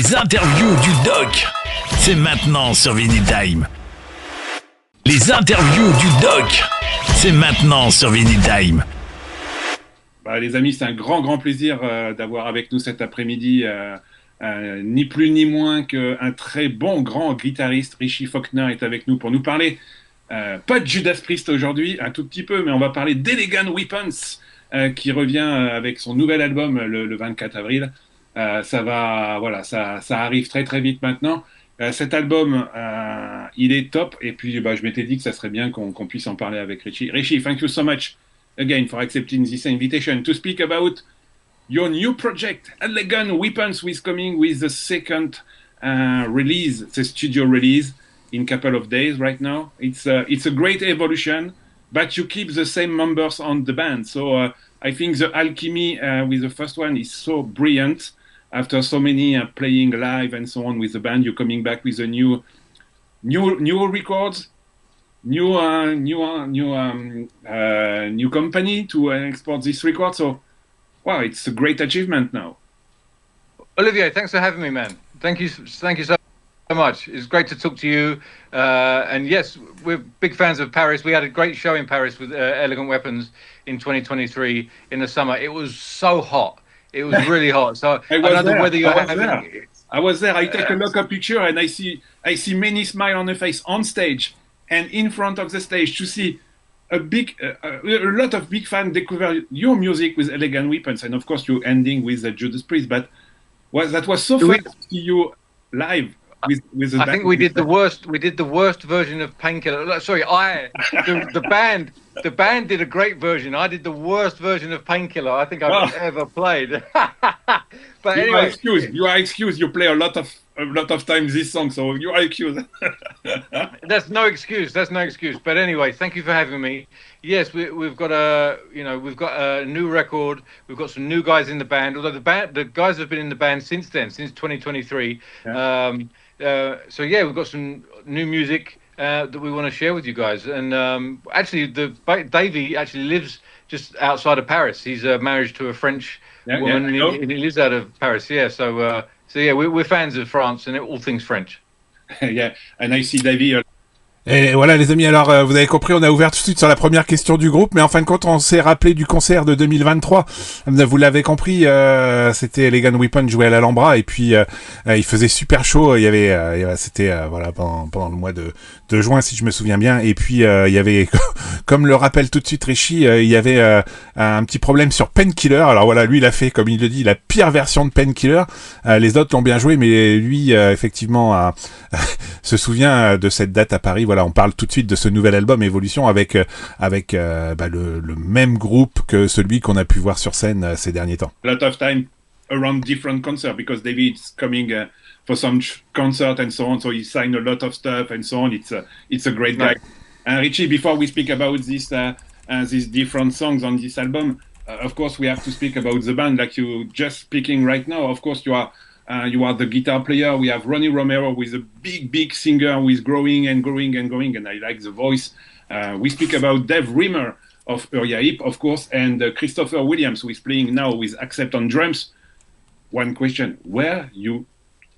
Les interviews du doc, c'est maintenant sur Vinyl Time. Les interviews du doc, c'est maintenant sur Vinyl Time. Les amis, c'est un grand plaisir d'avoir avec nous cet après-midi ni plus ni moins qu'un très bon grand guitariste. Richie Faulkner est avec nous pour nous parler, pas de Judas Priest aujourd'hui, un tout petit peu, mais on va parler d'Elegant Weapons qui revient avec son nouvel album le 24 avril. Ça arrive très vite maintenant. Cet album, il est top, et puis je m'étais dit que ça serait bien qu'on puisse en parler avec Richie. Richie, thank you so much again for accepting this invitation to speak about your new project, Elegant Weapons, with coming with the second release, the studio release in a couple of days right now. It's a great evolution, but you keep the same members on the band. So I think the alchemy with the first one is so brilliant. After so many playing live and so on with the band, you're coming back with a new records, new company to export this record. So, wow, it's a great achievement now. Olivier, thanks for having me, man. Thank you so much. It's great to talk to you. And yes, we're big fans of Paris. We had a great show in Paris with Elegant Weapons in 2023 in the summer. It was so hot. It was really hot. So I don't know whether you're having. I was there. I take a look at picture and I see many smile on the face on stage and in front of the stage to see a lot of big fans discover your music with Elegant Weapons, and of course you're ending with Judas Priest. But that was so fun to see you live. I think we did the worst. We did the worst version of Painkiller. Sorry, the band did a great version. I did the worst version of Painkiller I think I've ever played. But anyway, you are excused. You play a lot of times this song, so you are excused. That's no excuse. But anyway, thank you for having me. Yes, we've got a new record. We've got some new guys in the band. Although the guys have been in the band since 2023. Yeah. So yeah, we've got some new music that we want to share with you guys. And actually, Davey actually lives just outside of Paris. He's married to a French woman, and he lives out of Paris. Yeah, so yeah, we're fans of France and all things French. Yeah, and I see Davey. Et voilà les amis, alors vous avez compris, on a ouvert tout de suite sur la première question du groupe, mais en fin de compte on s'est rappelé du concert de 2023. Vous l'avez compris, c'était Elegant Weapon joué à l'Alhambra, et puis il faisait super chaud. Il y avait, c'était pendant le mois de juin si je me souviens bien, et puis il y avait, comme le rappelle tout de suite Richie, il y avait un petit problème sur Painkiller. Alors voilà, lui il a fait, comme il le dit, la pire version de Painkiller. Les autres l'ont bien joué, mais lui effectivement se souvient de cette date à Paris. Voilà, on parle tout de suite de ce nouvel album Évolution avec le même groupe que celui qu'on a pu voir sur scène ces derniers temps. A lot of time around different concerts because David's coming for some concert and so on, so he signed a lot of stuff and so on. It's a great guy. Richie, before we speak about these different songs on this album, of course we have to speak about the band like you just speaking right now. Of course you are the guitar player. We have Ronnie Romero with a big singer who is growing, and I like the voice. We speak about Dave Rimmer of Uriah Heep, of course, and Christopher Williams, who is playing now with Accept on drums. One question, where you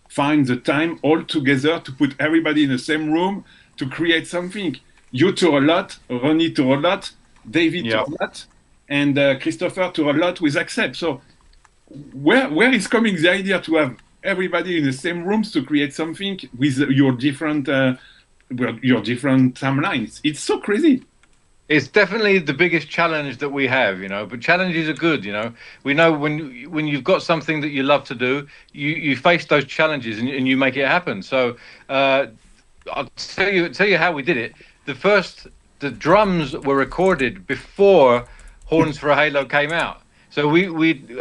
find the time all together to put everybody in the same room to create something? You tour a lot, Ronnie tour a lot, David tour a lot, and Christopher tour a lot with Accept. So where is coming the idea to have everybody in the same rooms to create something with your different timelines? It's so crazy. It's definitely the biggest challenge that we have, but challenges are good, We know when you've got something that you love to do, you face those challenges and you make it happen. So I'll tell you how we did it. The drums were recorded before Horns for a Halo came out. So we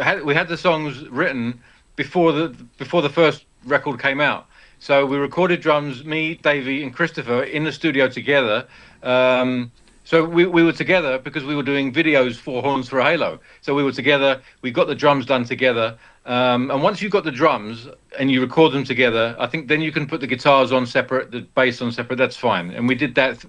had the songs written before the first record came out. So we recorded drums, me, Davey, and Christopher in the studio together. So we were together because we were doing videos for Horns for a Halo. So we were together. We got the drums done together. And once you've got the drums and you record them together, I think then you can put the guitars on separate, the bass on separate. That's fine. And we did that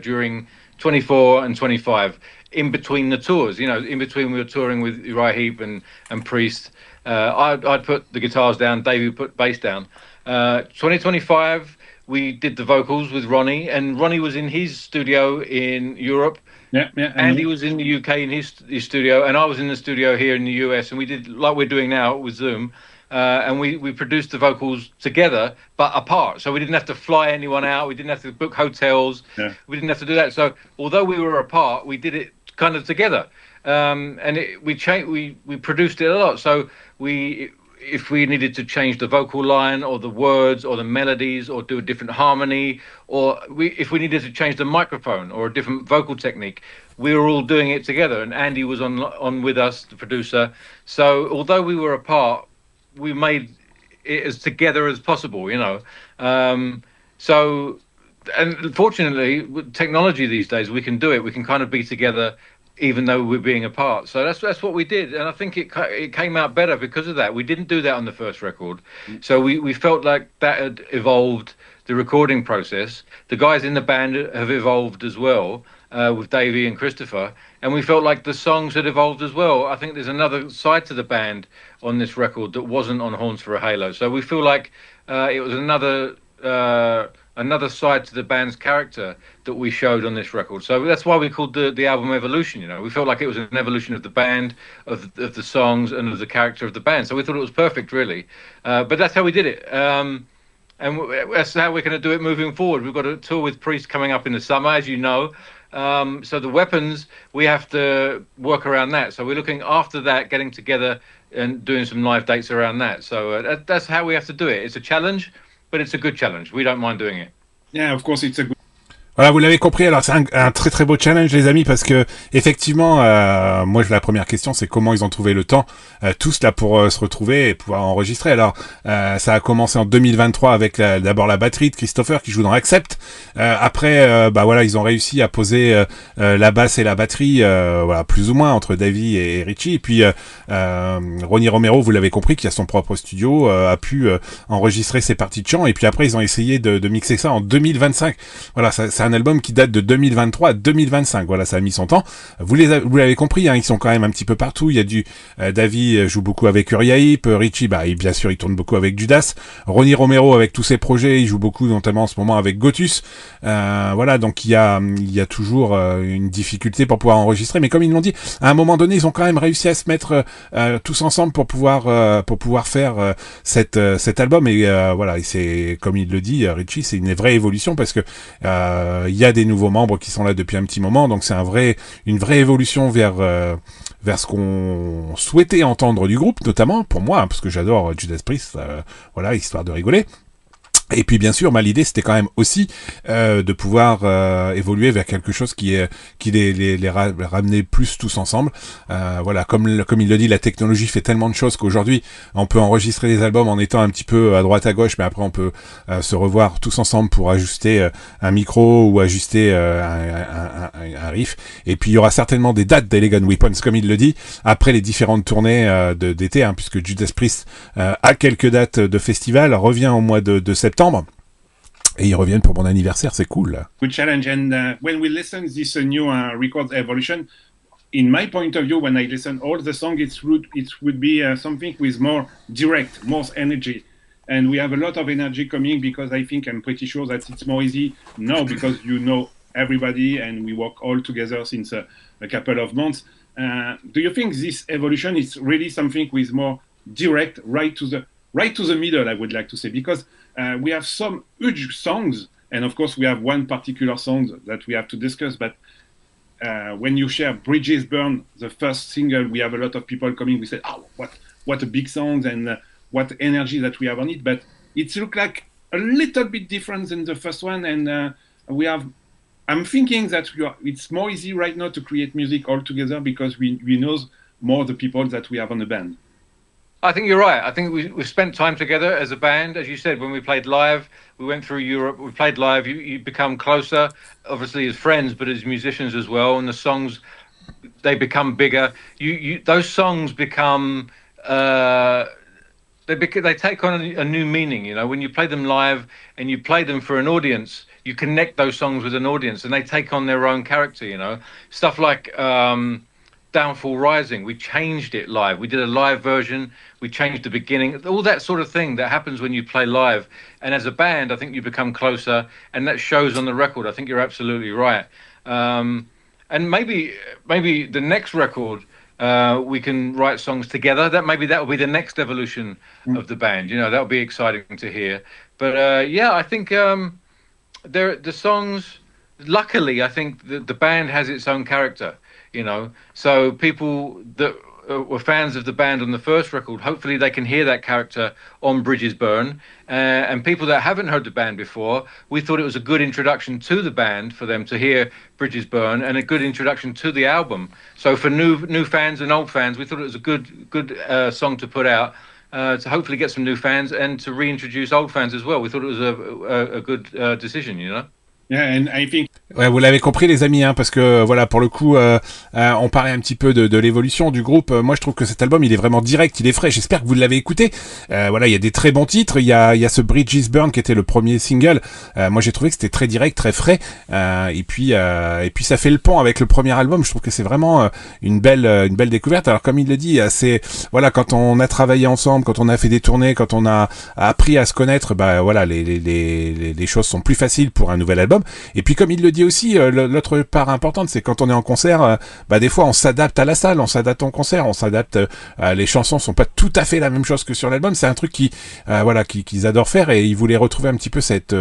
during 24 and 25. in between the tours. You know, in between we were touring with Uriah Heep and Priest. I'd put the guitars down, Davey would put bass down. 2025, we did the vocals with Ronnie, and Ronnie was in his studio in Europe. Yeah. Andy was in the UK in his studio, and I was in the studio here in the US, and we did like we're doing now with Zoom. And we produced the vocals together, but apart. So we didn't have to fly anyone out. We didn't have to book hotels. Yeah. We didn't have to do that. So although we were apart, we did it kind of together. And we produced it a lot. So if we needed to change the vocal line or the words or the melodies or do a different harmony, or if we needed to change the microphone or a different vocal technique, we were all doing it together. And Andy was on with us, the producer. So although we were apart, we made it as together as possible, you know. So, and fortunately, with technology these days, we can do it. We can kind of be together even though we're being apart. So that's what we did, and I think it came out better because of that. We didn't do that on the first record, so we felt like that had evolved the recording process. The guys in the band have evolved as well, with Davey and Christopher, and we felt like the songs had evolved as well. I think there's another side to the band on this record that wasn't on Horns for a Halo, so we feel like it was another side to the band's character that we showed on this record. So that's why we called the album Evolution. You know, we felt like it was an evolution of the band, of the songs, and of the character of the band. So we thought it was perfect, really. But that's how we did it. And that's how we're going to do it moving forward. We've got a tour with Priest coming up in the summer, as you know. So the weapons, we have to work around that. So we're looking after that, getting together and doing some live dates around that. So that's how we have to do it. It's a challenge, but it's a good challenge. We don't mind doing it. Yeah, of course, it's a good. Voilà, vous l'avez compris. Alors c'est un très très beau challenge, les amis, parce que effectivement, moi la première question c'est comment ils ont trouvé le temps tous là pour se retrouver et pouvoir enregistrer. Alors ça a commencé en 2023 avec d'abord la batterie de Christopher qui joue dans Accept. Après, bah voilà, ils ont réussi à poser la basse et la batterie, voilà, plus ou moins entre Davey et Richie. Et puis Ronnie Romero, vous l'avez compris, qui a son propre studio, a pu enregistrer ses parties de chant. Et puis après, ils ont essayé de mixer ça en 2025. Voilà, c'est un album qui date de 2023 à 2025. Voilà, ça a mis son temps. Vous l'avez compris, hein, ils sont quand même un petit peu partout. Il y a du Davey joue beaucoup avec Uriah Heep, Richie, bah et bien sûr, il tourne beaucoup avec Judas. Ronnie Romero avec tous ses projets, il joue beaucoup, notamment en ce moment avec Gotus. Voilà, donc il y a toujours une difficulté pour pouvoir enregistrer. Mais comme ils l'ont dit, à un moment donné, ils ont quand même réussi à se mettre tous ensemble pour pouvoir faire cet album. Et voilà, et c'est comme il le dit, Richie, c'est une vraie évolution parce que il y a des nouveaux membres qui sont là depuis un petit moment, donc c'est une vraie évolution vers ce qu'on souhaitait entendre du groupe, notamment pour moi, hein, parce que j'adore Judas Priest, voilà, histoire de rigoler. Et puis bien sûr, l'idée c'était quand même aussi de pouvoir évoluer vers quelque chose qui les ramenait plus tous ensemble. Voilà, comme il le dit, la technologie fait tellement de choses qu'aujourd'hui on peut enregistrer des albums en étant un petit peu à droite à gauche, mais après on peut se revoir tous ensemble pour ajuster un micro ou ajuster un riff. Et puis il y aura certainement des dates d'Elegant Weapons, comme il le dit, après les différentes tournées d'été, hein, puisque Judas Priest a quelques dates de festival, revient au mois de septembre. Et ils reviennent pour mon anniversaire, c'est cool. Good challenge. And when we listen this new record Evolution, in my point of view, when I listen all the songs, it would be something with more direct, more energy. And we have a lot of energy coming because I think I'm pretty sure that it's more easy now because you know everybody and we work all together since a couple of months. Do you think this evolution is really something with more direct, right to the middle, I would like to say, because we have some huge songs, and of course we have one particular song that we have to discuss, but when you share Bridges Burn, the first single, we have a lot of people coming, we say, oh, what a big song, and what energy that we have on it, but it looks like a little bit different than the first one, and I'm thinking that it's more easy right now to create music all together because we know more the people that we have on the band. I think you're right. I think we've spent time together as a band. As you said, when we played live, we went through Europe, we played live, you become closer, obviously as friends, but as musicians as well. And the songs, they become bigger. Those songs become, they're they take on a new meaning. You know, when you play them live and you play them for an audience, you connect those songs with an audience, and they take on their own character. You know, stuff like Downfall Rising, we changed it live. We did a live version. We changed the beginning. All that sort of thing that happens when you play live. And as a band, I think you become closer, and that shows on the record. I think you're absolutely right. And maybe the next record, we can write songs together. That will be the next evolution of the band. You know, that'll be exciting to hear. But yeah, I think the songs. Luckily, I think the band has its own character. You know, so people that were fans of the band on the first record, hopefully they can hear that character on Bridges Burn. And people that haven't heard the band before, we thought it was a good introduction to the band for them to hear Bridges Burn, and a good introduction to the album. So for new fans and old fans, we thought it was a good song to put out, to hopefully get some new fans and to reintroduce old fans as well. We thought it was a good decision, you know. Yeah, and I think... Ouais, vous l'avez compris les amis, hein, parce que voilà, pour le coup, on parlait un petit peu de l'évolution du groupe. Moi, je trouve que cet album, il est vraiment direct, il est frais. J'espère que vous l'avez écouté. Voilà, il y a des très bons titres. Il y a ce Bridges Burn qui était le premier single. Moi, j'ai trouvé que c'était très direct, très frais. Et puis ça fait le pont avec le premier album. Je trouve que c'est vraiment une belle découverte. Alors, comme il le dit, c'est voilà, quand on a travaillé ensemble, quand on a fait des tournées, quand on a appris à se connaître, bah voilà, les choses sont plus faciles pour un nouvel album. Et puis comme il le dit aussi, l'autre part importante, c'est quand on est en concert, bah des fois on s'adapte à la salle, on s'adapte en concert, on s'adapte, les chansons sont pas tout à fait la même chose que sur l'album. C'est un truc voilà, qu'ils adorent faire, et ils voulaient retrouver un petit peu cette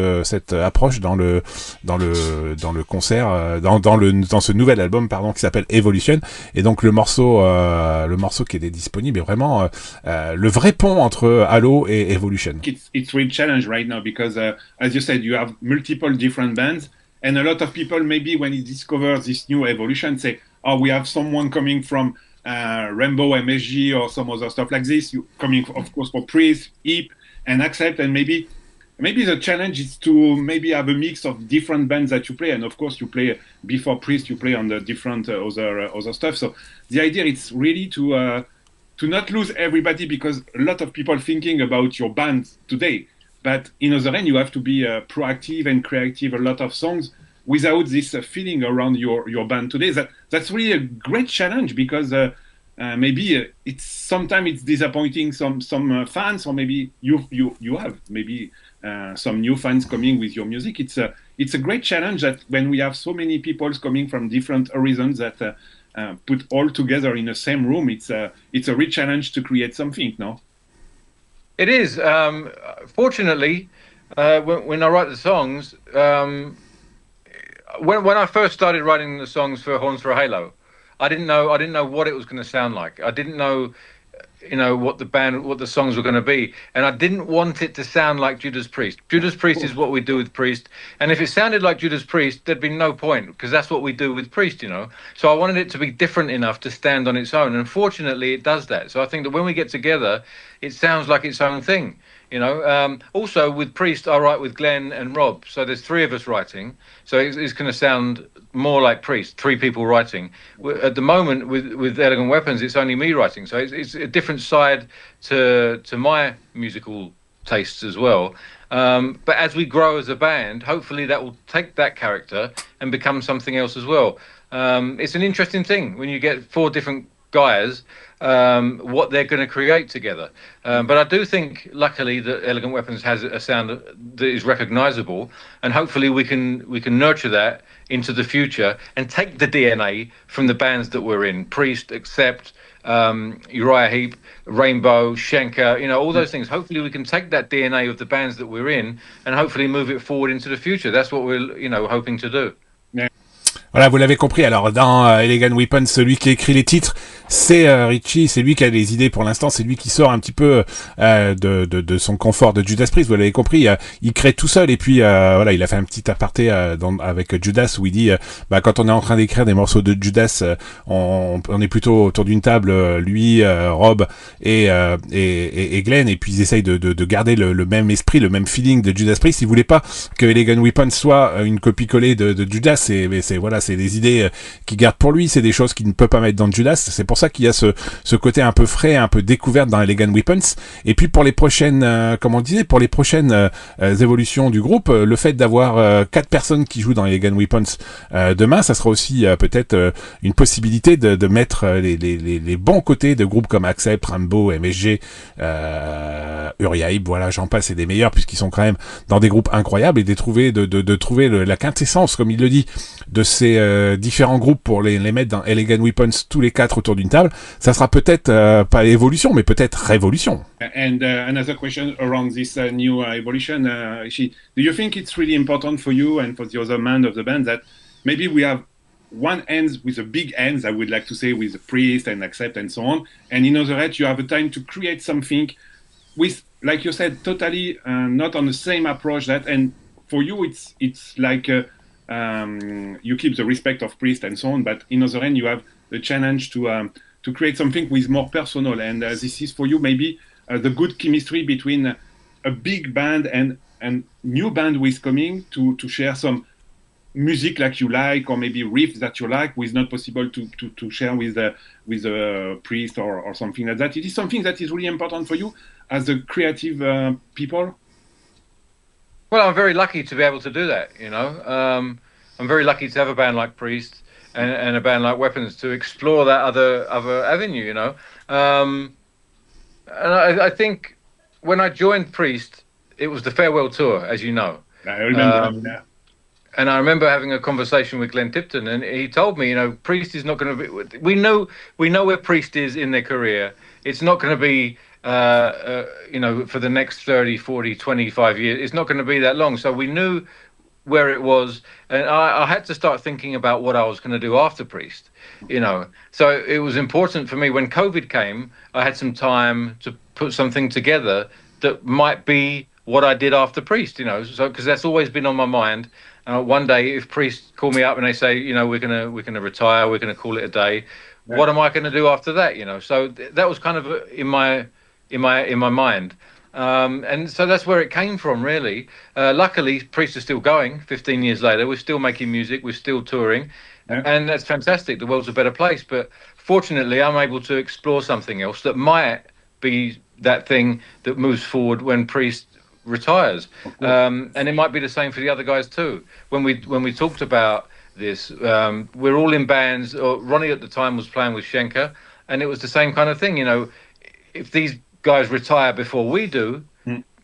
approche dans le concert, dans ce nouvel album, pardon, qui s'appelle Evolution. Et donc le morceau qui est disponible est vraiment le vrai pont entre Halo et Evolution. It's really challenge right now because as you said, you have multiple different bands, and a lot of people maybe when you discover this new Evolution say, oh, we have someone coming from Rainbow MSG or some other stuff like this, you coming of course for Priest, Heap and Accept, and maybe the challenge is to maybe have a mix of different bands that you play, and of course you play before Priest, you play on the different other stuff. So the idea is really to not lose everybody, because a lot of people thinking about your band today, but in other end you have to be proactive and creative a lot of songs without this feeling around your band today. That's really a great challenge, because maybe sometimes it's disappointing some fans, or maybe you have maybe some new fans coming with your music. It's a great challenge that when we have so many people coming from different horizons that put all together in the same room, it's a real challenge to create something, no? It is. Fortunately, when I write the songs, when I first started writing the songs for Horns for a Halo, I didn't know what it was going to sound like. I didn't know, what the songs were going to be, and I didn't want it to sound like Judas Priest. Judas Priest is what we do with Priest, and if it sounded like Judas Priest, there'd be no point, because that's what we do with Priest, So I wanted it to be different enough to stand on its own, and fortunately, it does that. So I think that when we get together, it sounds like its own thing. Also with Priest, I write with Glenn and Rob, so there's three of us writing, so it's going to sound more like Priest, three people writing. At the moment with Elegant Weapons, it's only me writing, so it's a different side to my musical tastes as well. But as we grow as a band, hopefully that will take that character and become something else as well. It's an interesting thing when you get four different guys, what they're going to create together. But I do think, luckily, that Elegant Weapons has a sound that is recognizable, and hopefully we can nurture that into the future and take the DNA from the bands that we're in: Priest, Accept, Uriah Heep, Rainbow, Schenker, all those things. Hopefully we can take that DNA of the bands that we're in and hopefully move it forward into the future. That's what we're, hoping to do. Voilà, vous l'avez compris. Alors dans Elegant Weapons, celui qui écrit les titres, c'est Richie, c'est lui qui a les idées pour l'instant, c'est lui qui sort un petit peu de son confort de Judas Priest. Vous l'avez compris, il crée tout seul, et puis voilà, il a fait un petit aparté avec Judas où il dit quand on est en train d'écrire des morceaux de Judas, on est plutôt autour d'une table, lui, Rob et Glenn, et puis ils essayent de garder le même esprit, le même feeling de Judas Priest. Ils voulaient pas que Elegant Weapons soit une copie-collée de Judas. C'est voilà, c'est des idées qu'il garde pour lui, c'est des choses qu'il ne peut pas mettre dans Judas. C'est pour ça qu'il y a ce côté un peu frais, un peu découverte dans Elegant Weapons. Et puis pour les prochaines, comme on disait, pour les prochaines évolutions du groupe, le fait d'avoir 4 personnes qui jouent dans Elegant Weapons demain, ça sera aussi peut-être une possibilité de mettre les bons côtés de groupes comme Accept, Rambo, MSG, Uriaib, voilà, j'en passe, et des meilleurs, puisqu'ils sont quand même dans des groupes incroyables, et de trouver la quintessence, comme il le dit, de ces différents groupes pour les mettre dans Elegant Weapons tous les 4 autour d'une table. Ça sera peut-être pas évolution, mais peut-être révolution. And another question around this new evolution, Richie, do you think it's really important for you and for the other members of the band that maybe we have one end with a big end, I would like to say, with the Priest and Accept and so on, and in other end you have a time to create something with, like you said, totally not on the same approach that, and for you it's like you keep the respect of Priest and so on, but in other end you have the challenge to create something with more personal, and this is for you maybe the good chemistry between a big band and new band who is coming to share some music like you like, or maybe riffs that you like, was not possible to share with a Priest or something like that. It is something that is really important for you as a creative people. Well, I'm very lucky to be able to do that. You know, I'm very lucky to have a band like Priest and a band like Weapons to explore that other avenue. You know, and I think when I joined Priest, it was the farewell tour, as you know. I remember that. And I remember having a conversation with Glenn Tipton, and he told me, you know, Priest is not going to be. We know where Priest is in their career. It's not going to be, you know, for the next 30, 40, 25 years. It's not going to be that long. So we knew where it was, and I had to start thinking about what I was going to do after Priest, you know. So it was important for me when COVID came. I had some time to put something together that might be what I did after Priest, you know. So because that's always been on my mind. One day, if Priest call me up and they say, you know, we're gonna retire, we're gonna call it a day, yeah, what am I gonna do after that? You know, so that was kind of in my mind, and so that's where it came from, really. Luckily, Priest is still going. 15 years later, we're still making music, we're still touring, yeah, and that's fantastic. The world's a better place. But fortunately, I'm able to explore something else that might be that thing that moves forward when Priest retires, and it might be the same for the other guys too. When we talked about this, we're all in bands. Ronnie at the time was playing with Schenker, and it was the same kind of thing. You know, if these guys retire before we do,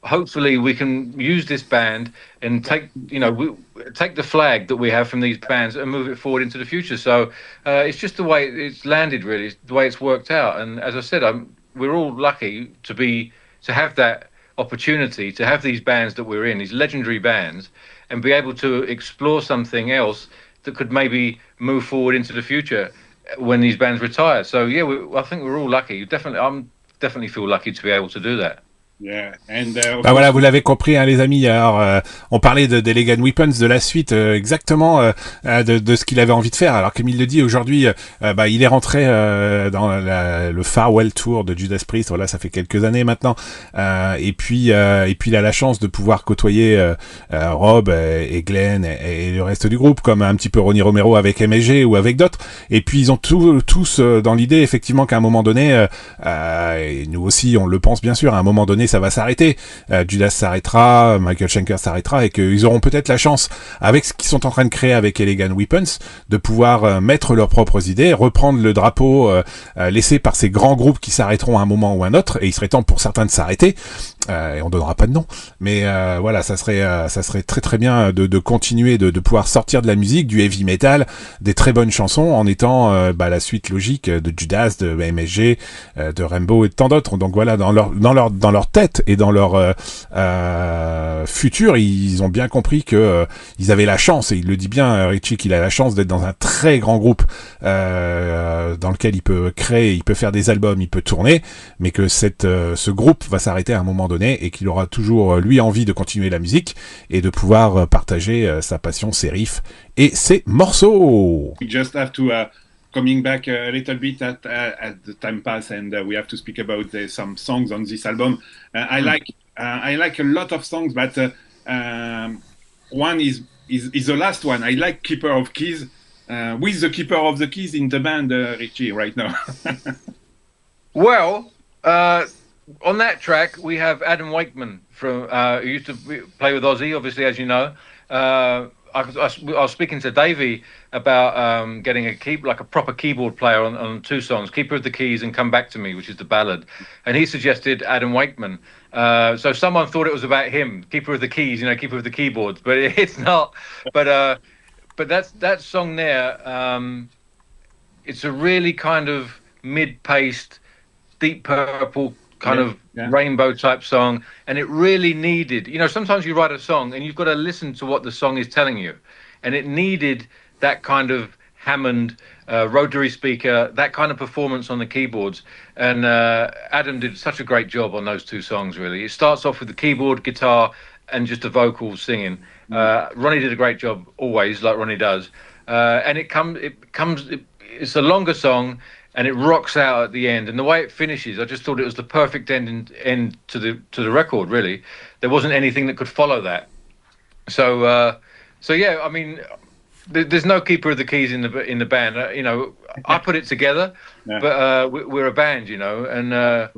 hopefully we can use this band and take the flag that we have from these bands and move it forward into the future. So it's just the way it's landed, really, the way it's worked out. And as I said, we're all lucky to have that opportunity to have these bands that we're in, these legendary bands, and be able to explore something else that could maybe move forward into the future when these bands retire. So yeah, I think we're all lucky. I'm definitely feel lucky to be able to do that. Yeah, and bah voilà, vous l'avez compris, hein, les amis. Alors, on parlait de Elegant Weapons, de la suite, exactement de ce qu'il avait envie de faire. Alors, comme il le dit aujourd'hui, bah, il est rentré dans le Farewell Tour de Judas Priest. Voilà, ça fait quelques années maintenant. Et puis il a la chance de pouvoir côtoyer Rob et Glenn et le reste du groupe, comme un petit peu Ronnie Romero avec MSG ou avec d'autres. Et puis ils ont tous dans l'idée, effectivement, qu'à un moment donné, et nous aussi, on le pense bien sûr, à un moment donné, ça va s'arrêter. Judas s'arrêtera, Michael Schenker s'arrêtera, et qu'ils auront peut-être la chance, avec ce qu'ils sont en train de créer avec Elegant Weapons, de pouvoir mettre leurs propres idées, reprendre le drapeau laissé par ces grands groupes qui s'arrêteront à un moment ou un autre, et il serait temps pour certains de s'arrêter. Et on donnera pas de nom, mais voilà, ça serait très très bien de continuer de pouvoir sortir de la musique, du heavy metal, des très bonnes chansons, en étant la suite logique de Judas, de MSG, de Rainbow et de tant d'autres. Donc voilà, dans leur tête et dans leur futur, ils ont bien compris que ils avaient la chance, et il le dit bien, Richie, qu'il a la chance d'être dans un très grand groupe dans lequel il peut créer, il peut faire des albums, il peut tourner, mais que ce groupe va s'arrêter à un moment donné, et qu'il aura toujours lui envie de continuer la musique et de pouvoir partager sa passion, ses riffs et ses morceaux. We just have to coming back a little bit at the time pass, and we have to speak about some songs on this album. I like a lot of songs, but one is the last one. I like Keeper of Keys. Who is the keeper of the keys in the band, Richie, right now? Well, on that track we have Adam Wakeman from who used to play with Ozzy, obviously, as you know. I was speaking to Davey about getting a proper keyboard player on two songs, Keeper of the Keys and Come Back to Me, which is the ballad, and he suggested Adam Wakeman. So someone thought it was about him, Keeper of the Keys, Keeper of the Keyboards, but it's not. But that song there, it's a really kind of mid-paced, Deep Purple kind of rainbow type song, and it really needed, sometimes you write a song and you've got to listen to what the song is telling you, and it needed that kind of Hammond rotary speaker, that kind of performance on the keyboards, and Adam did such a great job on those two songs. Really, it starts off with the keyboard, guitar, and just the vocals singing. Ronnie did a great job, always, like Ronnie does, and it's a longer song, and it rocks out at the end, and the way it finishes, I just thought it was the perfect end to the record. Really, there wasn't anything that could follow that. So yeah, I mean, there's no Keeper of the Keys in the band. I put it together, but we're a band, and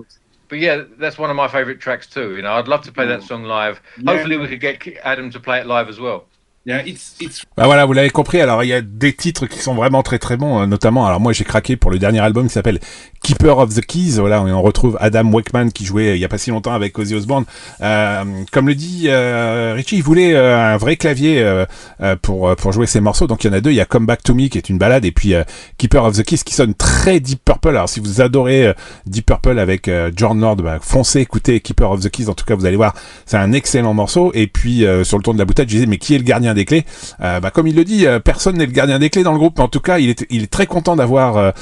but yeah, that's one of my favorite tracks too. I'd love to play that song live. Hopefully, we could get Adam to play it live as well. Yeah, it's... Bah voilà, vous l'avez compris. Alors il y a des titres qui sont vraiment très très bons, notamment. Alors moi j'ai craqué pour le dernier album qui s'appelle Keeper of the Keys. Voilà, on retrouve Adam Wakeman qui jouait il y a pas si longtemps avec Ozzy Osbourne. Comme le dit Richie, il voulait un vrai clavier pour jouer ses morceaux. Donc il y en a deux. Il y a Come Back to Me qui est une balade, et puis Keeper of the Keys qui sonne très Deep Purple. Alors si vous adorez Deep Purple avec John Lord, foncez écoutez Keeper of the Keys. En tout cas, vous allez voir, c'est un excellent morceau. Et puis sur le ton de la boutade, je disais, mais qui est le gardien des clés? Comme il le dit, personne n'est le gardien des clés dans le groupe, mais en tout cas il est très content d'avoir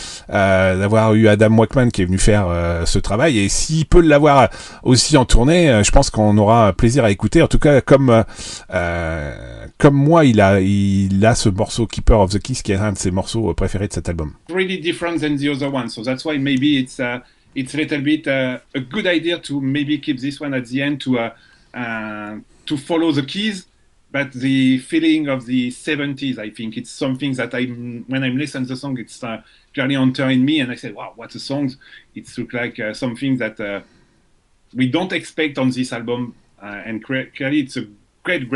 eu Adam Wakeman qui est venu faire ce travail, et s'il peut l'avoir aussi en tournée, je pense qu'on aura plaisir à écouter. En tout cas, comme moi, il a ce morceau Keeper of the Keys qui est un de ses morceaux préférés de cet album. Really different than the other one, so that's why maybe it's a little bit a good idea to maybe keep this one at the end to follow the keys. But the feeling of the 70s, I think it's something that when I'm listening to the song, it's clearly entering me, and I say, wow, what a song. It looks like something that we don't expect on this album, and clearly it's a great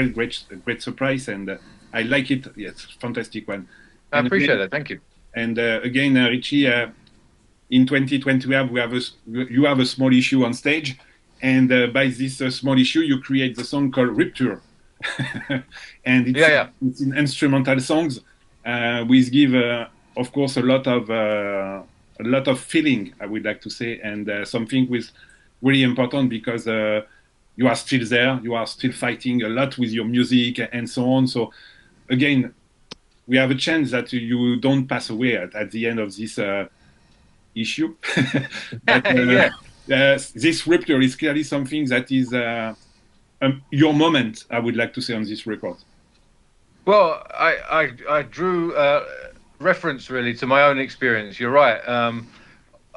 surprise, and I like it. Yeah, it's a fantastic one. I appreciate that, thank you. And again, Richie, in 2020 you have a small issue on stage, and by this small issue you create the song called Rupture. And it's in instrumental songs, which give of course a lot of feeling, I would like to say, and something was really important because you are still there, you are still fighting a lot with your music and so on. So again, we have a chance that you don't pass away at the end of this issue. But, this Rupture is clearly something that is your moment, I would like to say, on this record. Well, I drew reference really to my own experience. You're right.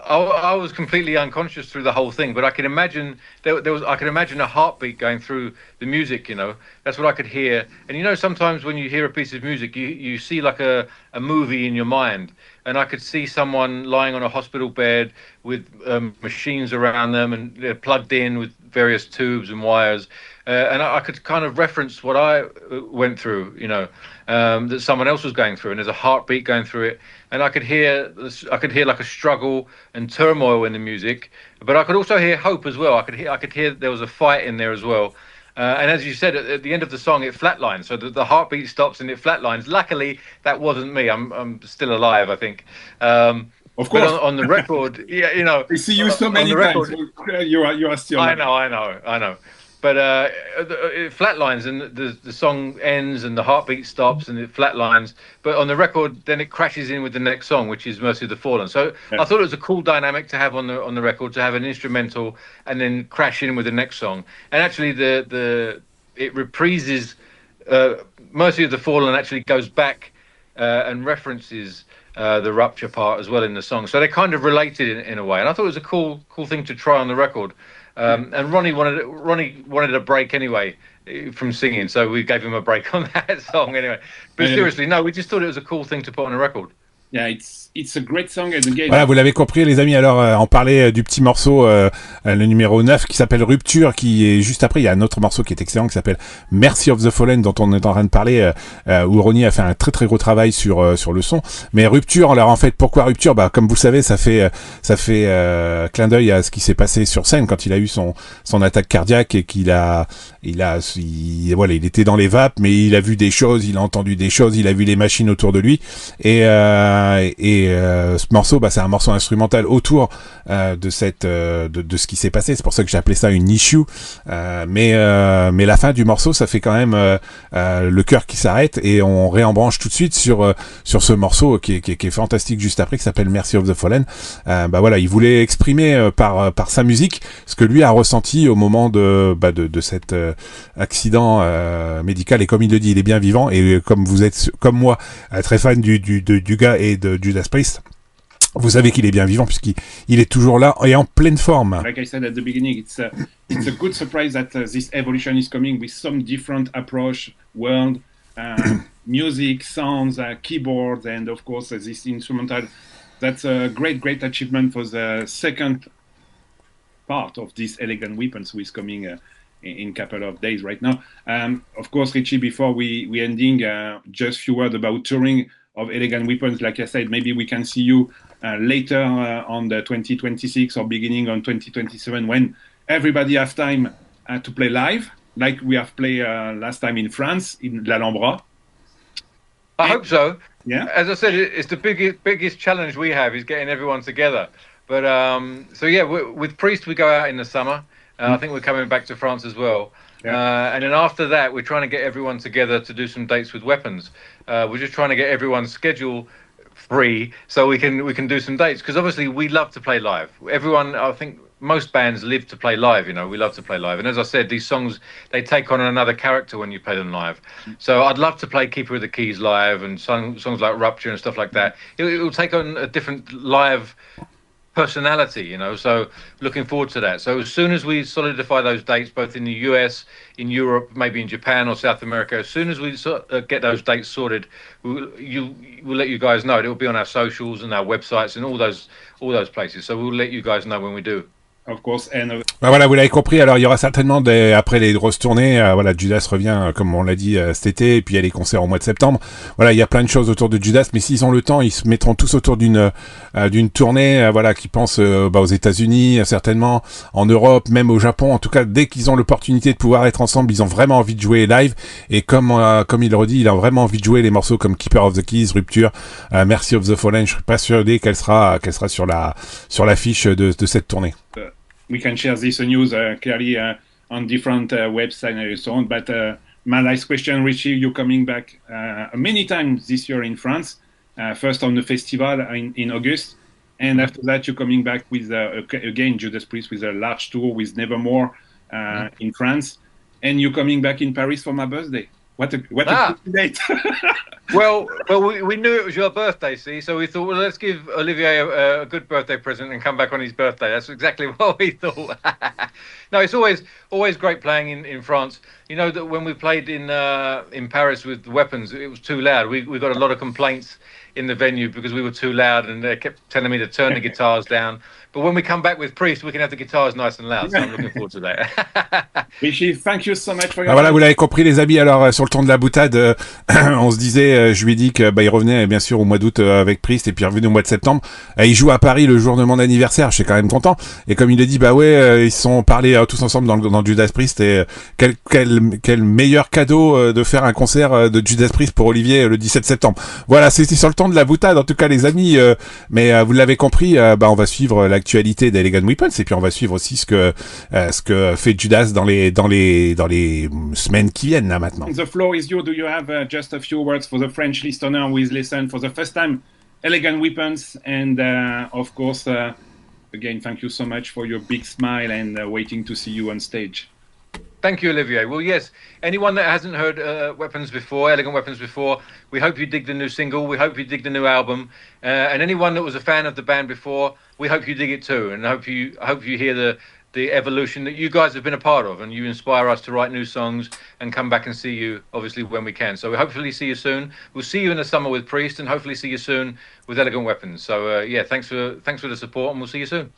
I was completely unconscious through the whole thing, but I can imagine I can imagine a heartbeat going through the music. That's what I could hear. And sometimes when you hear a piece of music, you see like a movie in your mind. And I could see someone lying on a hospital bed with machines around them, and they're plugged in with various tubes and wires. And I could kind of reference what I went through, that someone else was going through, and there's a heartbeat going through it. And I could hear like a struggle and turmoil in the music, but I could also hear hope as well. I could hear there was a fight in there as well. And as you said, at the end of the song, it flatlines. So the heartbeat stops and it flatlines. Luckily, that wasn't me. I'm still alive, I think. Of course. But on the record, I see you so many times. You are still alive. I know. But it flatlines, and the song ends and the heartbeat stops and it flatlines. But on the record, then it crashes in with the next song, which is Mercy of the Fallen. So I thought it was a cool dynamic to have on the record, to have an instrumental and then crash in with the next song. And actually, it reprises Mercy of the Fallen, actually goes back and references the Rupture part as well in the song. So they're kind of related in a way. And I thought it was a cool thing to try on the record. And Ronnie wanted a break anyway from singing, so we gave him a break on that song anyway. But seriously, no, we just thought it was a cool thing to put on a record. Yeah, it's a great song and again. Voilà, vous l'avez compris les amis, alors on parlait du petit morceau, le numéro 9 qui s'appelle Rupture, qui est juste après, il y a un autre morceau qui est excellent qui s'appelle Mercy of the Fallen dont on est en train de parler, où Ronnie a fait un très très gros travail sur le son. Mais Rupture, alors en fait, pourquoi Rupture? Bah comme vous le savez, ça fait clin d'œil à ce qui s'est passé sur scène quand il a eu son attaque cardiaque et il était dans les vapes, mais il a vu des choses, il a entendu des choses, il a vu les machines autour de lui et ce morceau, bah, c'est un morceau instrumental autour de ce qui s'est passé. C'est pour ça que j'ai appelé ça une issue. Mais la fin du morceau, ça fait quand même le cœur qui s'arrête et on réembranche tout de suite sur ce morceau qui est fantastique juste après, qui s'appelle Mercy of the Fallen. Bah voilà, il voulait exprimer par sa musique ce que lui a ressenti au moment de cet accident médical. Et comme il le dit, il est bien vivant. Et comme vous êtes, comme moi, très fan du gars et de Judas Priest, vous savez qu'il est bien vivant puisqu'il est toujours là et en pleine forme. Like I said at the beginning, it's a good surprise that this evolution is coming with some different approach, world, music, sounds, keyboards, and of course this instrumental. That's a great achievement for the second part of this Elegant Weapons, who is coming in a couple of days right now. Of course, Richie, before we ending, just few words about touring of Elegant Weapons. Like I said, maybe we can see you later on the 2026 or beginning on 2027 when everybody has time to play live, like we have played last time in France, in l'Alhambra. I hope so. Yeah. As I said, it's the biggest challenge we have is getting everyone together. But so yeah, with Priest we go out in the summer. I think we're coming back to France as well. Yeah. And then after that, we're trying to get everyone together to do some dates with Weapons. We're just trying to get everyone's schedule free so we can do some dates, because obviously we love to play live. Everyone, I think most bands live to play live, you know, we love to play live. And as I said, these songs, they take on another character when you play them live. So I'd love to play Keeper of the Keys live and songs like Rupture and stuff like that. It will take on a different live personality, you know, so looking forward to that. So as soon as we solidify those dates, both in the US, in Europe, maybe in Japan or South America, as soon as we get those dates sorted, we'll let you guys know. It will be on our socials and our websites and all those places. So we'll let you guys know when we do. Of course, and bah voilà, vous l'avez compris. Alors il y aura certainement après les grosses tournées, voilà, Judas revient comme on l'a dit cet été, et puis il y a les concerts au mois de septembre. Voilà, il y a plein de choses autour de Judas, mais s'ils ont le temps, ils se mettront tous autour d'une tournée, voilà, qui pense aux États-Unis, certainement en Europe, même au Japon. En tout cas, dès qu'ils ont l'opportunité de pouvoir être ensemble, ils ont vraiment envie de jouer live. Et comme il le redit, il a vraiment envie de jouer les morceaux comme Keeper of the Keys, Rupture, Mercy of the Fallen. Je suis pas sûr qu'elle sera sur l'affiche de cette tournée. We can share this news clearly on different websites and so on. But my last question, Richie, you're coming back many times this year in France. First on the festival in August, and after that you're coming back with again Judas Priest with a large tour with Nevermore in France, and you're coming back in Paris for my birthday. What a good date! Well, we knew it was your birthday, see, so we thought, well, let's give Olivier a good birthday present and come back on his birthday. That's exactly what we thought. No, it's always great playing in France. You know that when we played in Paris with the Weapons, it was too loud. We got a lot of complaints in the venue because we were too loud, and they kept telling me to turn the guitars down. But when we come back with Priest, we can have the guitars nice and loud. So I'm looking forward to that. Richie, thank you so much for your voilà, vous l'avez compris les amis. Alors sur le ton de la boutade, on se disait, je lui ai dit que il revenait bien sûr au mois d'août avec Priest, et puis il est revenu au mois de septembre. Il joue à Paris le jour de mon anniversaire. Je suis quand même content. Et comme il a dit, bah ouais, ils se sont parlé tous ensemble dans Judas Priest. Et quel meilleur cadeau de faire un concert de Judas Priest pour Olivier le 17 septembre. Voilà, c'était sur le ton de la boutade en tout cas les amis. Mais vous l'avez compris, on va suivre l'actualité d'Elegant Weapons, et puis on va suivre aussi ce que fait Judas dans les semaines qui viennent là maintenant. The floor is yours. Do you have just a few words for the French listener who is listening for the first time? Elegant Weapons, and of course, again, thank you so much for your big smile and waiting to see you on stage. Thank you, Olivier. Well, yes, anyone that hasn't heard Weapons before, Elegant Weapons before, we hope you dig the new single. We hope you dig the new album. And anyone that was a fan of the band before, we hope you dig it too. And I hope you hear the evolution that you guys have been a part of, and you inspire us to write new songs and come back and see you, obviously, when we can. So we hopefully see you soon. We'll see you in the summer with Priest, and hopefully see you soon with Elegant Weapons. So yeah, thanks for the support, and we'll see you soon.